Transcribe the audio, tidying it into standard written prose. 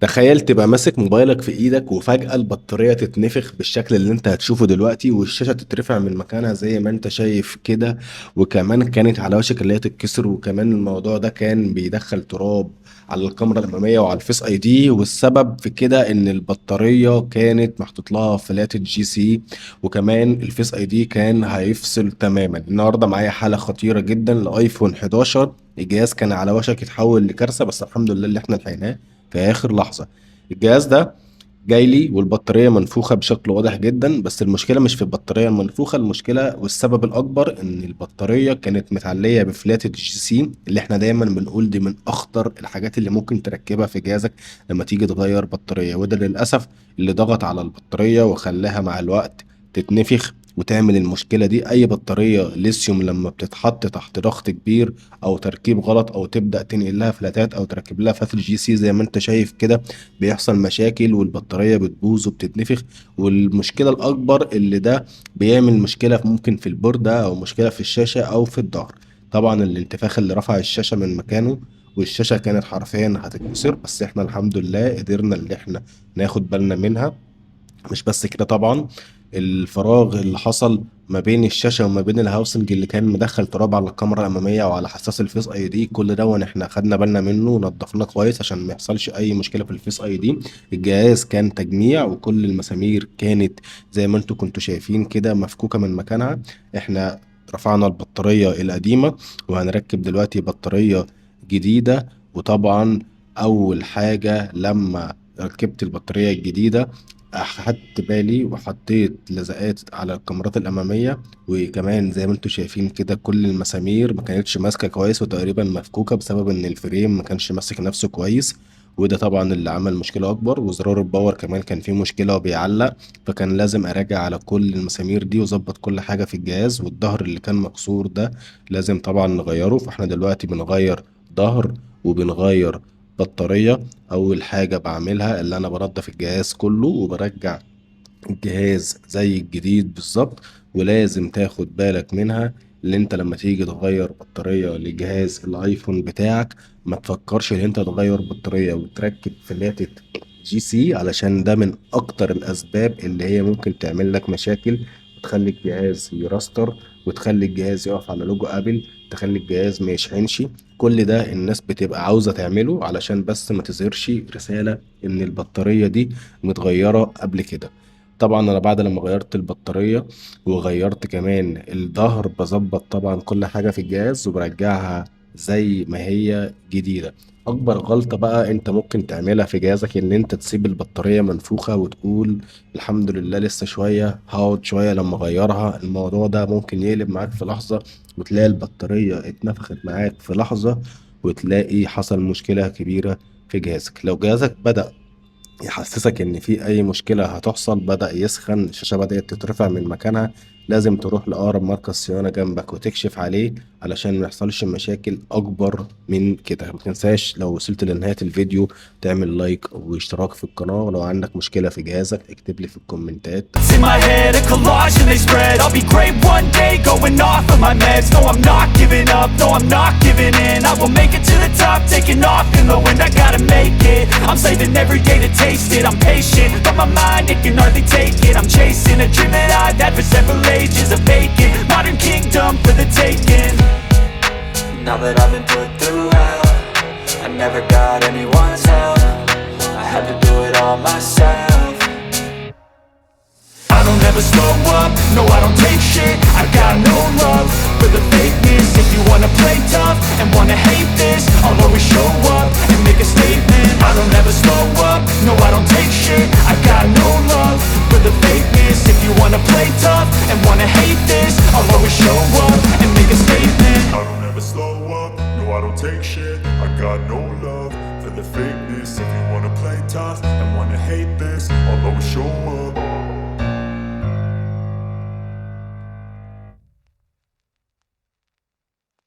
تخيل تبقى ماسك موبايلك في ايدك وفجأة البطارية تتنفخ بالشكل اللي انت هتشوفه دلوقتي، والشاشة تترفع من مكانها زي ما انت شايف كده. وكمان كانت على وشك اللي هي تتكسر، وكمان الموضوع ده كان بيدخل تراب على الكاميرا الأمامية وعلى الفيس اي دي. والسبب في كده ان البطارية كانت محطوط لها فلاتة جي سي، وكمان الفيس اي دي كان هيفصل تماما. النهارده معايا حالة خطيرة جدا لايفون 11. الجهاز كان على وشك يتحول لكارثة، بس الحمد لله اللي احنا لحقناه في اخر لحظه. الجهاز ده جاي لي والبطاريه منفوخه بشكل واضح جدا، بس المشكله مش في البطاريه المنفوخه. المشكله والسبب الاكبر ان البطاريه كانت متعليه بفلاتة جي سي، اللي احنا دايما بنقول دي من اخطر الحاجات اللي ممكن تركبها في جهازك لما تيجي تغير بطاريه. وده للاسف اللي ضغط على البطاريه وخلاها مع الوقت تتنفخ وتعمل المشكله دي. اي بطاريه ليثيوم لما بتتحط تحت ضغط كبير او تركيب غلط، او تبدا تنقل لها فلاتات او تركب لها فتل جي سي زي ما انت شايف كده، بيحصل مشاكل والبطاريه بتبوظ وبتتنفخ. والمشكله الاكبر اللي ده بيعمل مشكله ممكن في البورده، او مشكله في الشاشه او في الظهر. طبعا الانتفاخ اللي رفع الشاشه من مكانه، والشاشه كانت حرفيا هتتكسر، بس احنا الحمد لله قدرنا اللي احنا ناخد بالنا منها. مش بس كده طبعا، الفراغ اللي حصل ما بين الشاشه وما بين الهاوسنج اللي كان مدخل تراب على الكاميرا الاماميه وعلى حساس الفيس اي دي، كل ده وانا احنا خدنا بالنا منه ونضفناه كويس عشان ما يحصلش اي مشكله في الفيس اي دي. الجهاز كان تجميع، وكل المسامير كانت زي ما انتوا كنتوا شايفين كده مفكوكه من مكانها. احنا رفعنا البطاريه القديمه وهنركب دلوقتي بطاريه جديده. وطبعا اول حاجه لما ركبت البطاريه الجديده أخدت بالي وحطيت لزقات على الكاميرات الأمامية، وكمان زي ما انتوا شايفين كده كل المسامير ما كانتش ماسكة كويس وتقريبا مفكوكة بسبب إن الفريم ما كانش ماسك نفسه كويس. وده طبعا اللي عمل مشكلة أكبر. وزرار الباور كمان كان فيه مشكلة وبيعلق، فكان لازم أراجع على كل المسامير دي وظبط كل حاجة في الجهاز. والظهر اللي كان مكسور ده لازم طبعا نغيره، فاحنا دلوقتي بنغير ظهر وبنغير بطارية. اول حاجة بعملها اللي انا بنضف الجهاز كله وبرجع الجهاز زي الجديد بالظبط. ولازم تاخد بالك منها، اللي انت لما تيجي تغير بطارية لجهاز الايفون بتاعك ما تفكرش ان انت تغير بطارية وتركب فلاتة جي سي، علشان ده من اكتر الاسباب اللي هي ممكن تعمل لك مشاكل وتخلي الجهاز يراستر، وتخلي الجهاز يقف على لوجو ابل، تخلي الجهاز ما يشحنش. كل ده الناس بتبقى عاوزة تعمله علشان بس ما تظهرش رسالة ان البطارية دي متغيرة قبل كده. طبعا انا بعد لما غيرت البطارية وغيرت كمان الظهر بظبط طبعا كل حاجة في الجهاز وبرجعها زي ما هي جديدة. اكبر غلطة بقى انت ممكن تعملها في جهازك ان انت تسيب البطارية منفوخة وتقول الحمد لله لسه شوية هقعد شوية لما اغيرها. الموضوع ده ممكن يقلب معاك في لحظة، وتلاقي البطارية اتنفخت معاك في لحظة، وتلاقي حصل مشكلة كبيرة في جهازك. لو جهازك بدأ يحسسك ان في اي مشكلة هتحصل، بدأ يسخن، الشاشة بدأت تترفع من مكانها، لازم تروح لأقرب مركز صيانة جنبك وتكشف عليه علشان ما يحصلش مشاكل اكبر من كده. ما تنساش لو وصلت لنهاية الفيديو تعمل لايك واشتراك في القناة، ولو عندك مشكلة في جهازك اكتب لي في الكومنتات. It's in my head, a collage and they spread. I'll be great one day, going off of my meds. No, I'm not giving up, no, I'm not giving in. I will make it to the top, taking off in the wind. I gotta make it, I'm saving every day to taste it. I'm patient, but my mind, it can hardly take it. I'm chasing a dream that I've had for several ages. A vacant, modern kingdom for the taking. Now that I've been put through hell, I never got anyone's help. I had to do it all myself. I don't ever slow up, no I don't take shit. I got no love for the fakeness. If you wanna play tough and wanna hate this, I'll always show up and make a statement. I don't ever slow up, no I don't take shit. I got no love for the fakeness. If you wanna play tough and wanna hate this, I'll always show up and make a statement. I don't ever slow up, no I don't take shit. I got no love for the fakeness. If you wanna play tough and wanna hate this, I'll always show up